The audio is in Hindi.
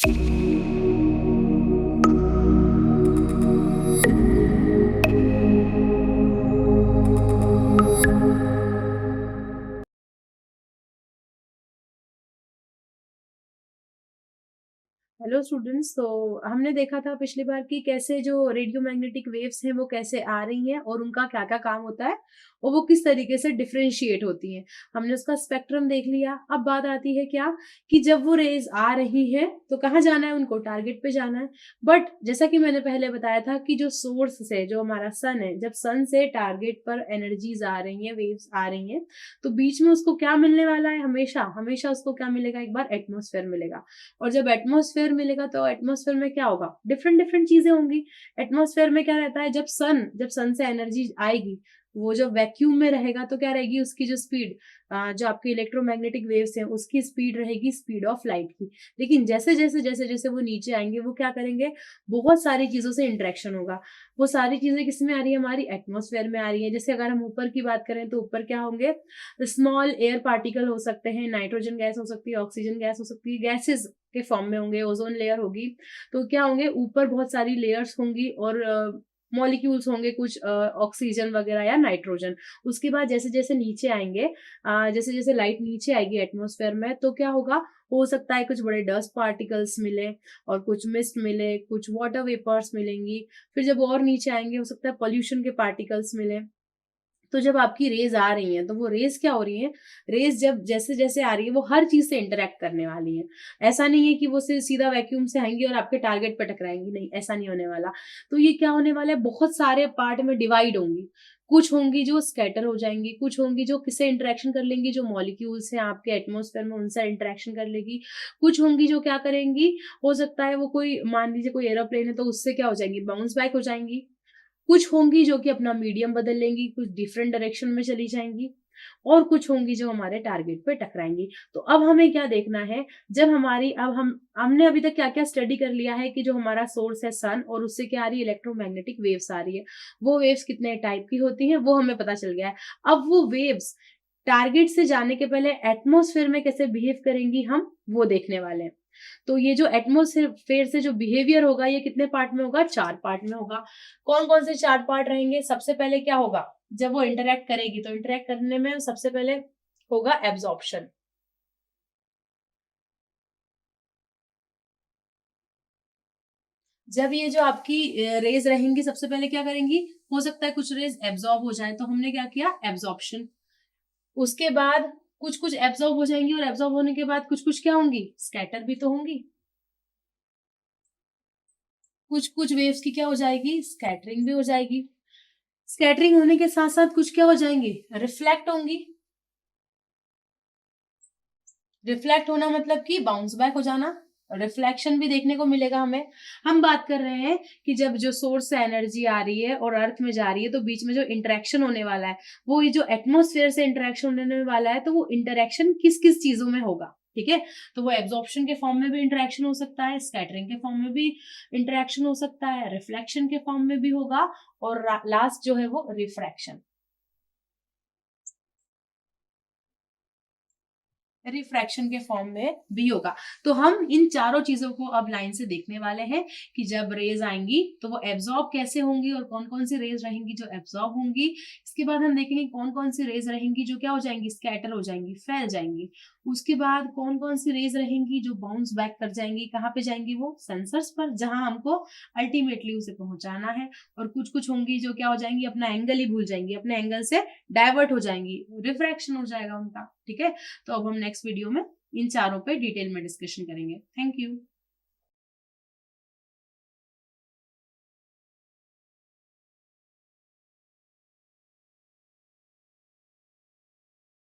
Hello students. तो हमने देखा था पिछली बार कि कैसे जो रेडियोमैग्नेटिक वेव्स हैं वो कैसे आ रही हैं और उनका क्या क्या काम होता है और वो किस तरीके से डिफरेंशिएट होती हैं। हमने उसका स्पेक्ट्रम देख लिया। अब बात आती है क्या कि जब वो रेज आ रही हैं तो कहाँ जाना है, उनको टारगेट पे जाना है। बट जैसा कि मैंने पहले बताया था कि जो सोर्स से जो हमारा सन है, जब सन से टारगेट पर एनर्जीज आ रही हैं, वेव्स आ रही हैं, तो बीच में उसको क्या मिलने वाला है, हमेशा हमेशा उसको क्या मिलेगा, एक बार एटमॉस्फेयर मिलेगा। और जब एटमॉस्फेयर मिलेगा तो एटमॉस्फेयर में क्या होगा, डिफरेंट डिफरेंट चीजें होंगी। एटमॉस्फेयर में क्या रहता है, जब सन से एनर्जी आएगी, वो जब वैक्यूम में रहेगा तो क्या रहेगी, उसकी जो स्पीड, जो आपके इलेक्ट्रोमैग्नेटिक वेव्स हैं उसकी स्पीड रहेगी स्पीड ऑफ लाइट की। लेकिन जैसे जैसे वो नीचे आएंगे वो क्या करेंगे, बहुत सारी चीजों से इंटरेक्शन होगा। वो सारी चीजें किस में आ रही है, हमारी एटमॉस्फेयर में आ रही है। जैसे अगर हम ऊपर की बात करें तो ऊपर क्या होंगे, स्मॉल एयर पार्टिकल हो सकते हैं, नाइट्रोजन गैस हो सकती है, ऑक्सीजन गैस हो सकती है, गैसेस के फॉर्म में होंगे, ओजोन लेयर होगी। तो क्या होंगे, ऊपर बहुत सारी लेयर्स होंगी और मॉलिक्यूल्स होंगे, कुछ ऑक्सीजन वगैरह या नाइट्रोजन। उसके बाद जैसे जैसे नीचे आएंगे, जैसे जैसे लाइट नीचे आएगी एटमॉस्फेयर में, तो क्या होगा, हो सकता है कुछ बड़े डस्ट पार्टिकल्स मिले और कुछ मिस्ट मिले, कुछ वाटर वेपर्स मिलेंगी। फिर जब और नीचे आएंगे हो सकता है पोल्यूशन के पार्टिकल्स मिले। तो जब आपकी रेज आ रही हैं तो वो रेज क्या हो रही है, रेज जब जैसे जैसे आ रही है वो हर चीज से इंटरेक्ट करने वाली है। ऐसा नहीं है कि वो सीधा वैक्यूम से आएंगी और आपके टारगेट पे टकराएंगी, नहीं, ऐसा नहीं होने वाला। तो ये क्या होने वाला है, बहुत सारे पार्ट में डिवाइड होंगी। कुछ होंगी जो स्कैटर हो जाएंगी, कुछ होंगी जो किससे इंटरेक्शन कर लेंगी, जो मॉलिक्यूल्स हैं आपके एटमॉस्फेयर में उनसे इंटरेक्शन कर लेगी। कुछ होंगी जो क्या करेंगी, हो सकता है वो कोई, मान लीजिए कोई एरोप्लेन है तो उससे क्या हो जाएंगी, बाउंस बैक हो जाएंगी। कुछ होंगी जो कि अपना मीडियम बदल लेंगी, कुछ डिफरेंट डायरेक्शन में चली जाएंगी, और कुछ होंगी जो हमारे टारगेट पे टकराएंगी। तो अब हमें क्या देखना है, जब हमारी, अब हमने अभी तक क्या क्या स्टडी कर लिया है कि जो हमारा सोर्स है सन, और उससे क्या आ रही है, इलेक्ट्रोमैग्नेटिक वेव्स आ रही है। वो वेव्स कितने टाइप की होती हैं वो हमें पता चल गया है। अब वो वेव्स टारगेट से जाने के पहले एटमॉस्फेयर में कैसे बिहेव करेंगी हम वो देखने वाले हैं। तो ये जो एटमोस्फेयर से जो बिहेवियर होगा ये कितने पार्ट में होगा, 4 पार्ट में होगा। कौन कौन से 4 पार्ट रहेंगे, सबसे पहले क्या होगा, जब वो इंटरेक्ट करेगी तो इंटरेक्ट करने में सबसे पहले होगा एब्जॉर्प्शन। जब ये जो आपकी रेज रहेंगी सबसे पहले क्या करेंगी, हो सकता है कुछ रेज एब्जॉर्ब हो जाए, तो हमने क्या किया, एब्जॉर्प्शन। उसके बाद कुछ कुछ एब्जॉर्ब हो जाएंगी, और एब्जॉर्ब होने के बाद कुछ कुछ क्या होंगी, स्कैटर भी तो होंगी। कुछ कुछ वेव्स की क्या हो जाएगी, स्कैटरिंग भी हो जाएगी। स्कैटरिंग होने के साथ साथ कुछ क्या हो जाएंगी, रिफ्लेक्ट होंगी। रिफ्लेक्ट होना मतलब कि बाउंस बैक हो जाना। रिफ्लेक्शन भी देखने को मिलेगा हमें। हम बात कर रहे हैं कि जब जो सोर्स से एनर्जी आ रही है और अर्थ में जा रही है तो बीच में जो इंटरेक्शन होने वाला है, वो ये जो एटमोस्फेयर से इंटरेक्शन होने वाला है, तो वो इंटरेक्शन किस किस चीजों में होगा, ठीक है। तो वो एब्जॉर्प्शन के फॉर्म में भी इंटरेक्शन हो सकता है, स्कैटरिंग के फॉर्म में भी इंटरेक्शन हो सकता है, रिफ्लेक्शन के फॉर्म में भी होगा, और लास्ट जो है वो रिफ्रैक्शन, रिफ्रैक्शन के फॉर्म में भी होगा। तो हम इन चारों चीजों को अब लाइन से देखने वाले हैं कि जब रेज आएंगी तो वो एब्जॉर्ब कैसे होंगी और कौन कौन सी रेज रहेंगी जो एब्जॉर्ब होंगी। इसके बाद हम देखेंगे कौन कौन सी रेज रहेंगी जो क्या हो जाएंगी, स्कैटर हो जाएंगी, फैल जाएंगी। उसके बाद कौन कौन सी रेज रहेंगी जो बाउंस बैक कर जाएंगी, कहाँ पे जाएंगी, वो सेंसर्स पर, जहां हमको अल्टीमेटली उसे पहुंचाना है। और कुछ कुछ होंगी जो क्या हो जाएंगी, अपना एंगल ही भूल जाएंगी, अपने एंगल से डाइवर्ट हो जाएंगी, रिफ्रैक्शन हो जाएगा उनका, ठीक है। तो अब हम नेक्स्ट वीडियो में इन चारों पे डिटेल में डिस्कशन करेंगे। Thank you.